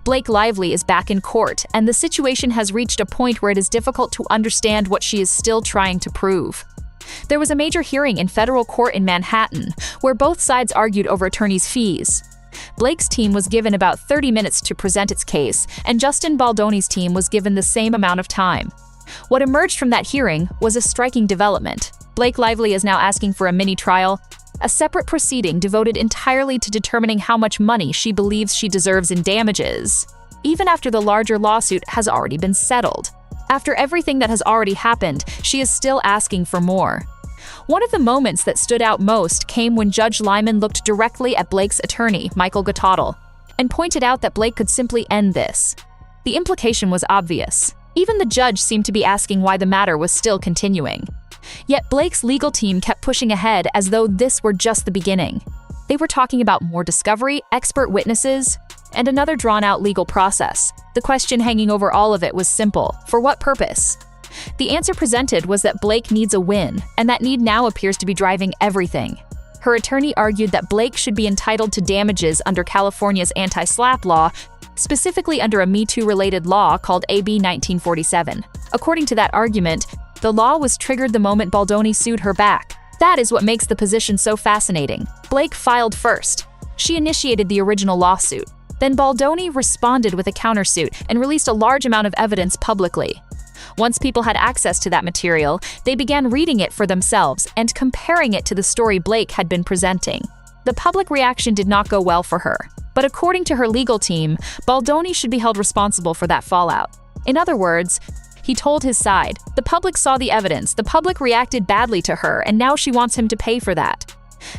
Blake Lively is back in court, and the situation has reached a point where it is difficult to understand what she is still trying to prove. There was a major hearing in federal court in Manhattan, where both sides argued over attorneys' fees. Blake's team was given about 30 minutes to present its case, and Justin Baldoni's team was given the same amount of time. What emerged from that hearing was a striking development. Blake Lively is now asking for a mini-trial, a separate proceeding devoted entirely to determining how much money she believes she deserves in damages, even after the larger lawsuit has already been settled. After everything that has already happened, she is still asking for more. One of the moments that stood out most came when Judge Lyman looked directly at Blake's attorney, Michael Gottadl, and pointed out that Blake could simply end this. The implication was obvious. Even the judge seemed to be asking why the matter was still continuing. Yet Blake's legal team kept pushing ahead as though this were just the beginning. They were talking about more discovery, expert witnesses, and another drawn-out legal process. The question hanging over all of it was simple: for what purpose? The answer presented was that Blake needs a win, and that need now appears to be driving everything. Her attorney argued that Blake should be entitled to damages under California's anti-SLAPP law, specifically under a Me Too-related law called AB 1947. According to that argument, the law was triggered the moment Baldoni sued her back. That is what makes the position so fascinating. Blake filed first. She initiated the original lawsuit. Then Baldoni responded with a countersuit and released a large amount of evidence publicly. Once people had access to that material, they began reading it for themselves and comparing it to the story Blake had been presenting. The public reaction did not go well for her. But according to her legal team, Baldoni should be held responsible for that fallout. In other words, he told his side. The public saw the evidence, the public reacted badly to her, and now she wants him to pay for that.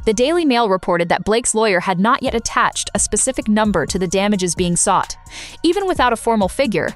The Daily Mail reported that Blake's lawyer had not yet attached a specific number to the damages being sought. Even without a formal figure,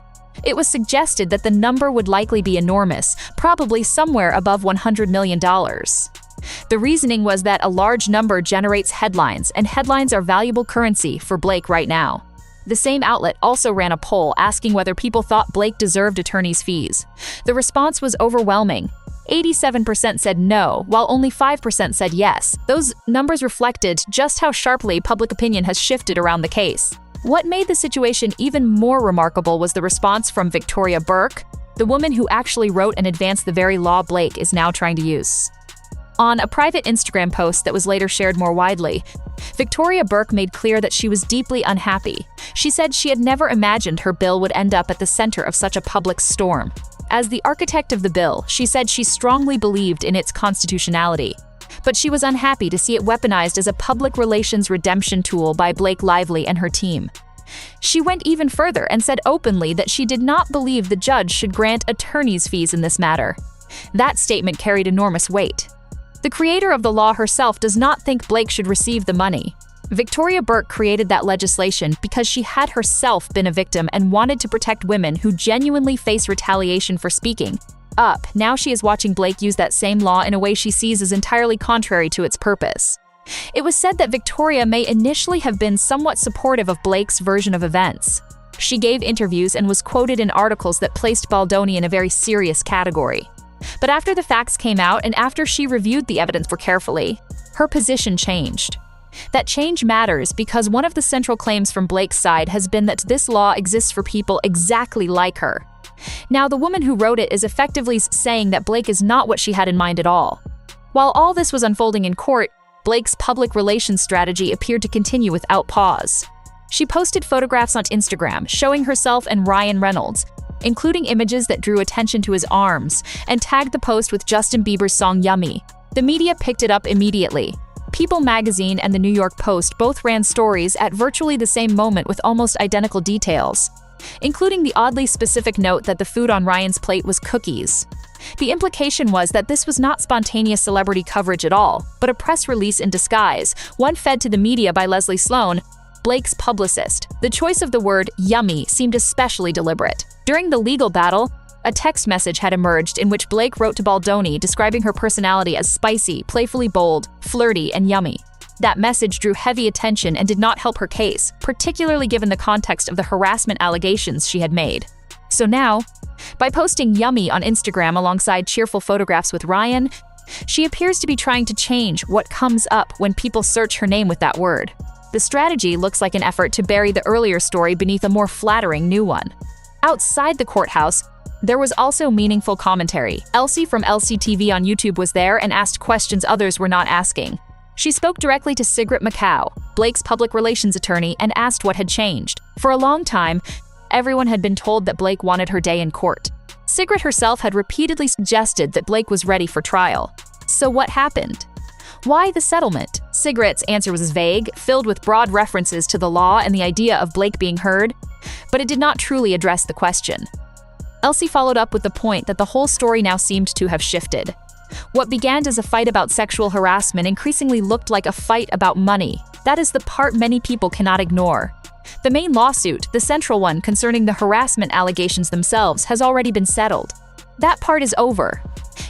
it was suggested that the number would likely be enormous, probably somewhere above $100 million. The reasoning was that a large number generates headlines, and headlines are valuable currency for Blake right now. The same outlet also ran a poll asking whether people thought Blake deserved attorney's fees. The response was overwhelming. 87% said no, while only 5% said yes. Those numbers reflected just how sharply public opinion has shifted around the case. What made the situation even more remarkable was the response from Victoria Burke, the woman who actually wrote and advanced the very law Blake is now trying to use. On a private Instagram post that was later shared more widely, Victoria Burke made clear that she was deeply unhappy. She said she had never imagined her bill would end up at the center of such a public storm. As the architect of the bill, she said she strongly believed in its constitutionality. But she was unhappy to see it weaponized as a public relations redemption tool by Blake Lively and her team. She went even further and said openly that she did not believe the judge should grant attorney's fees in this matter. That statement carried enormous weight. The creator of the law herself does not think Blake should receive the money. Victoria Burke created that legislation because she had herself been a victim and wanted to protect women who genuinely face retaliation for speaking up. Now she is watching Blake use that same law in a way she sees as entirely contrary to its purpose. It was said that Victoria may initially have been somewhat supportive of Blake's version of events. She gave interviews and was quoted in articles that placed Baldoni in a very serious category. But after the facts came out and after she reviewed the evidence more carefully, her position changed. That change matters because one of the central claims from Blake's side has been that this law exists for people exactly like her. Now, the woman who wrote it is effectively saying that Blake is not what she had in mind at all. While all this was unfolding in court, Blake's public relations strategy appeared to continue without pause. She posted photographs on Instagram showing herself and Ryan Reynolds, including images that drew attention to his arms, and tagged the post with Justin Bieber's song Yummy. The media picked it up immediately. People magazine and the New York Post both ran stories at virtually the same moment with almost identical details, including the oddly specific note that the food on Ryan's plate was cookies. The implication was that this was not spontaneous celebrity coverage at all, but a press release in disguise, one fed to the media by Leslie Sloan, Blake's publicist. The choice of the word yummy seemed especially deliberate. During the legal battle, a text message had emerged in which Blake wrote to Baldoni describing her personality as spicy, playfully bold, flirty, and yummy. That message drew heavy attention and did not help her case, particularly given the context of the harassment allegations she had made. So now, by posting Yummy on Instagram alongside cheerful photographs with Ryan, she appears to be trying to change what comes up when people search her name with that word. The strategy looks like an effort to bury the earlier story beneath a more flattering new one. Outside the courthouse, there was also meaningful commentary. Elsie from LCTV on YouTube was there and asked questions others were not asking. She spoke directly to Sigrid Macau, Blake's public relations attorney, and asked what had changed. For a long time, everyone had been told that Blake wanted her day in court. Sigrid herself had repeatedly suggested that Blake was ready for trial. So what happened? Why the settlement? Sigrid's answer was vague, filled with broad references to the law and the idea of Blake being heard, but it did not truly address the question. Elsie followed up with the point that the whole story now seemed to have shifted. What began as a fight about sexual harassment increasingly looked like a fight about money. That is the part many people cannot ignore. The main lawsuit, the central one concerning the harassment allegations themselves, has already been settled. That part is over.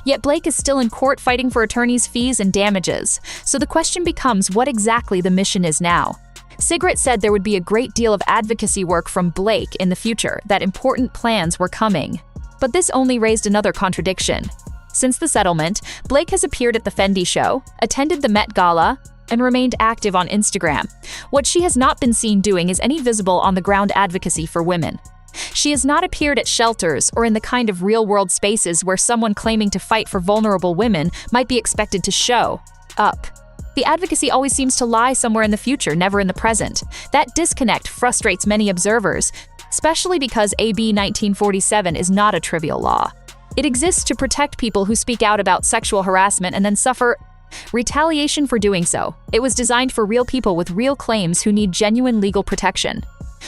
Yet Blake is still in court fighting for attorneys' fees and damages, so the question becomes what exactly the mission is now. Sigrid said there would be a great deal of advocacy work from Blake in the future, that important plans were coming. But this only raised another contradiction. Since the settlement, Blake has appeared at the Fendi show, attended the Met Gala, and remained active on Instagram. What she has not been seen doing is any visible on-the-ground advocacy for women. She has not appeared at shelters or in the kind of real-world spaces where someone claiming to fight for vulnerable women might be expected to show up. The advocacy always seems to lie somewhere in the future, never in the present. That disconnect frustrates many observers, especially because AB 1947 is not a trivial law. It exists to protect people who speak out about sexual harassment and then suffer retaliation for doing so. It was designed for real people with real claims who need genuine legal protection.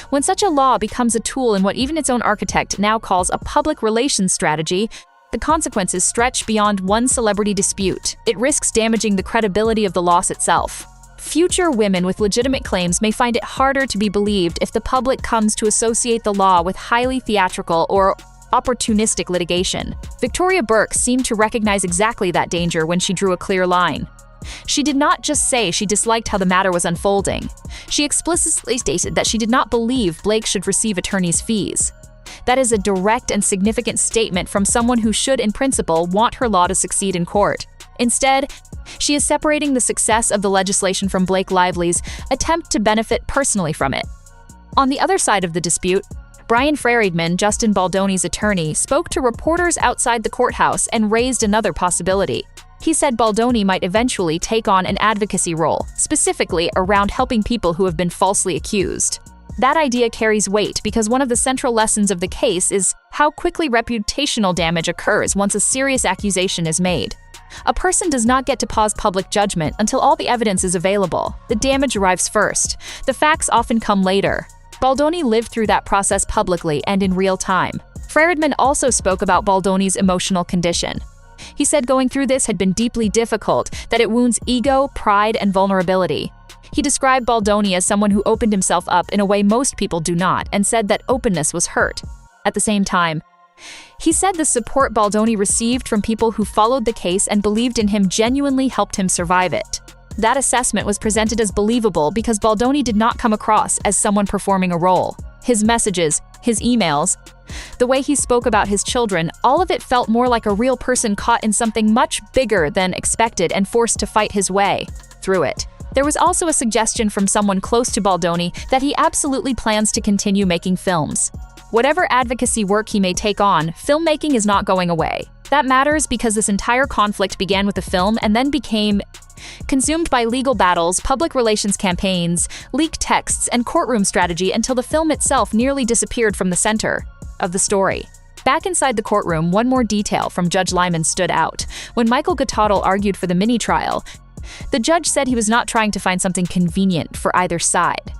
When such a law becomes a tool in what even its own architect now calls a public relations strategy, the consequences stretch beyond one celebrity dispute. It risks damaging the credibility of the law itself. Future women with legitimate claims may find it harder to be believed if the public comes to associate the law with highly theatrical or opportunistic litigation. Victoria Burke seemed to recognize exactly that danger when she drew a clear line. She did not just say she disliked how the matter was unfolding. She explicitly stated that she did not believe Blake should receive attorney's fees. That is a direct and significant statement from someone who should, in principle, want her law to succeed in court. Instead, she is separating the success of the legislation from Blake Lively's attempt to benefit personally from it. On the other side of the dispute, Brian Freriedman, Justin Baldoni's attorney, spoke to reporters outside the courthouse and raised another possibility. He said Baldoni might eventually take on an advocacy role, specifically around helping people who have been falsely accused. That idea carries weight because one of the central lessons of the case is how quickly reputational damage occurs once a serious accusation is made. A person does not get to pause public judgment until all the evidence is available. The damage arrives first. The facts often come later. Baldoni lived through that process publicly and in real time. Freriedman also spoke about Baldoni's emotional condition. He said going through this had been deeply difficult, that it wounds ego, pride, and vulnerability. He described Baldoni as someone who opened himself up in a way most people do not, and said that openness was hurt. At the same time, he said the support Baldoni received from people who followed the case and believed in him genuinely helped him survive it. That assessment was presented as believable because Baldoni did not come across as someone performing a role. His messages, his emails, the way he spoke about his children, all of it felt more like a real person caught in something much bigger than expected and forced to fight his way through it. There was also a suggestion from someone close to Baldoni that he absolutely plans to continue making films. Whatever advocacy work he may take on, filmmaking is not going away. That matters because this entire conflict began with the film and then became consumed by legal battles, public relations campaigns, leaked texts, and courtroom strategy until the film itself nearly disappeared from the center of the story. Back inside the courtroom, one more detail from Judge Lyman stood out. When Michael Gottadl argued for the mini-trial, the judge said he was not trying to find something convenient for either side.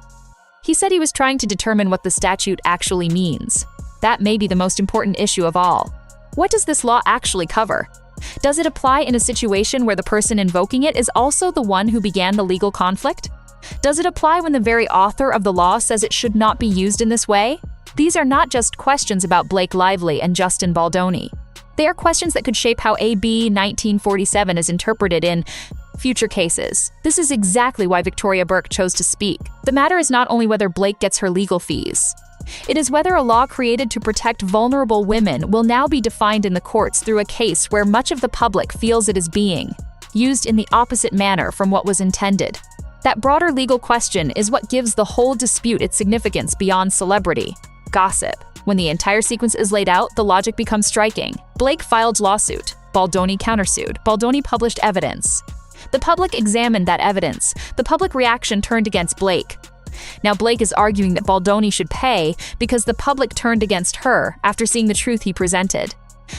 He said he was trying to determine what the statute actually means. That may be the most important issue of all. What does this law actually cover? Does it apply in a situation where the person invoking it is also the one who began the legal conflict? Does it apply when the very author of the law says it should not be used in this way? These are not just questions about Blake Lively and Justin Baldoni. They are questions that could shape how AB 1947 is interpreted in future cases. This is exactly why Victoria Burke chose to speak. The matter is not only whether Blake gets her legal fees. It is whether a law created to protect vulnerable women will now be defined in the courts through a case where much of the public feels it is being used in the opposite manner from what was intended. That broader legal question is what gives the whole dispute its significance beyond celebrity. Gossip. When the entire sequence is laid out, the logic becomes striking. Blake filed lawsuit. Baldoni countersued. Baldoni published evidence. The public examined that evidence. The public reaction turned against Blake. Now Blake is arguing that Baldoni should pay because the public turned against her after seeing the truth he presented.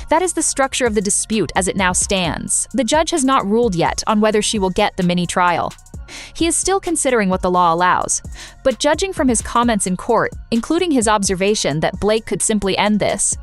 That is the structure of the dispute as it now stands. The judge has not ruled yet on whether she will get the mini trial. He is still considering what the law allows, but judging from his comments in court, including his observation that Blake could simply end this,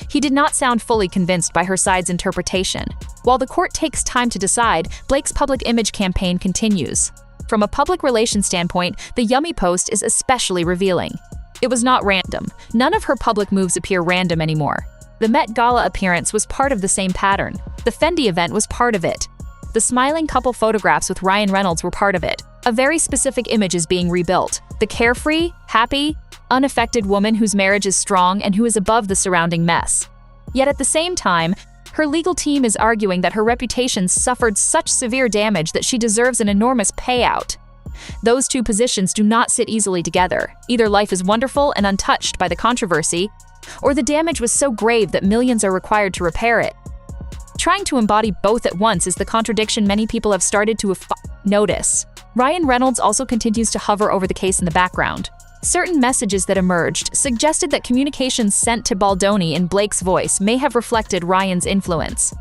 he did not sound fully convinced by her side's interpretation. While the court takes time to decide, Blake's public image campaign continues. From a public relations standpoint, the Yummy post is especially revealing. It was not random. None of her public moves appear random anymore. The Met Gala appearance was part of the same pattern. The Fendi event was part of it. The smiling couple photographs with Ryan Reynolds were part of it. A very specific image is being rebuilt. The carefree, happy, unaffected woman whose marriage is strong and who is above the surrounding mess. Yet at the same time, her legal team is arguing that her reputation suffered such severe damage that she deserves an enormous payout. Those two positions do not sit easily together. Either life is wonderful and untouched by the controversy, or the damage was so grave that millions are required to repair it. Trying to embody both at once is the contradiction many people have started to notice. Ryan Reynolds also continues to hover over the case in the background. Certain messages that emerged suggested that communications sent to Baldoni in Blake's voice may have reflected Ryan's influence.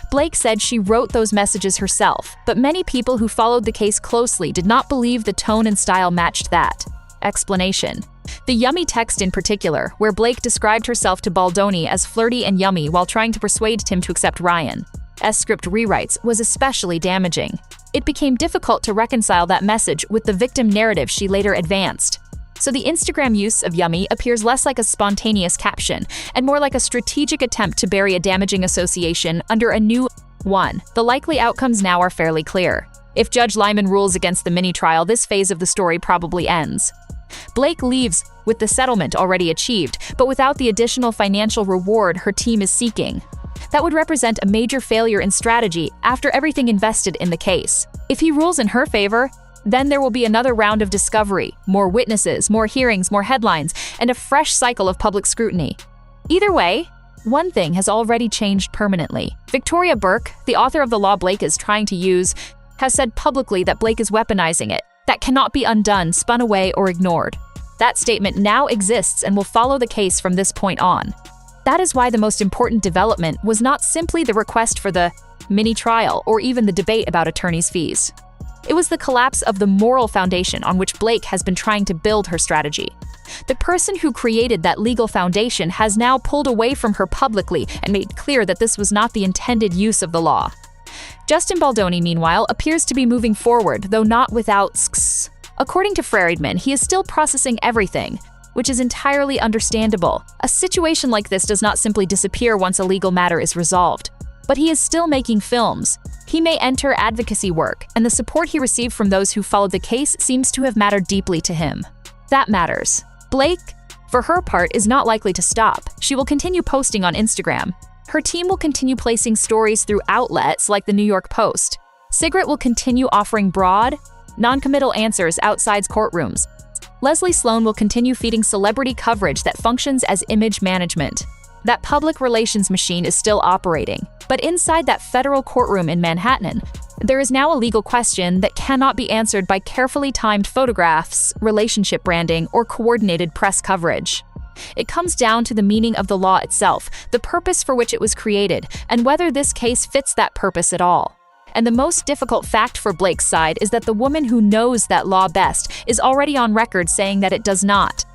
Blake said she wrote those messages herself, but many people who followed the case closely did not believe the tone and style matched that. Explanation. The Yummy text in particular, where Blake described herself to Baldoni as flirty and yummy while trying to persuade Tim to accept Ryan's script rewrites, was especially damaging. It became difficult to reconcile that message with the victim narrative she later advanced. So the Instagram use of Yummy appears less like a spontaneous caption and more like a strategic attempt to bury a damaging association under a new one. The likely outcomes now are fairly clear. If Judge Lyman rules against the mini trial, this phase of the story probably ends. Blake leaves with the settlement already achieved, but without the additional financial reward her team is seeking. That would represent a major failure in strategy after everything invested in the case. If he rules in her favor, then there will be another round of discovery, more witnesses, more hearings, more headlines, and a fresh cycle of public scrutiny. Either way, one thing has already changed permanently. Victoria Burke, the author of the law Blake is trying to use, has said publicly that Blake is weaponizing it. That cannot be undone, spun away, or ignored. That statement now exists and will follow the case from this point on. That is why the most important development was not simply the request for the mini trial or even the debate about attorneys' fees. It was the collapse of the moral foundation on which Blake has been trying to build her strategy. The person who created that legal foundation has now pulled away from her publicly and made clear that this was not the intended use of the law. Justin Baldoni, meanwhile, appears to be moving forward, though not without sks. According to Friedman, he is still processing everything, which is entirely understandable. A situation like this does not simply disappear once a legal matter is resolved. But he is still making films. He may enter advocacy work, and the support he received from those who followed the case seems to have mattered deeply to him. That matters. Blake, for her part, is not likely to stop. She will continue posting on Instagram. Her team will continue placing stories through outlets like the New York Post. Sigrid will continue offering broad, non-committal answers outside courtrooms. Leslie Sloan will continue feeding celebrity coverage that functions as image management. That public relations machine is still operating. But inside that federal courtroom in Manhattan, there is now a legal question that cannot be answered by carefully timed photographs, relationship branding, or coordinated press coverage. It comes down to the meaning of the law itself, the purpose for which it was created, and whether this case fits that purpose at all. And the most difficult fact for Blake's side is that the woman who knows that law best is already on record saying that it does not.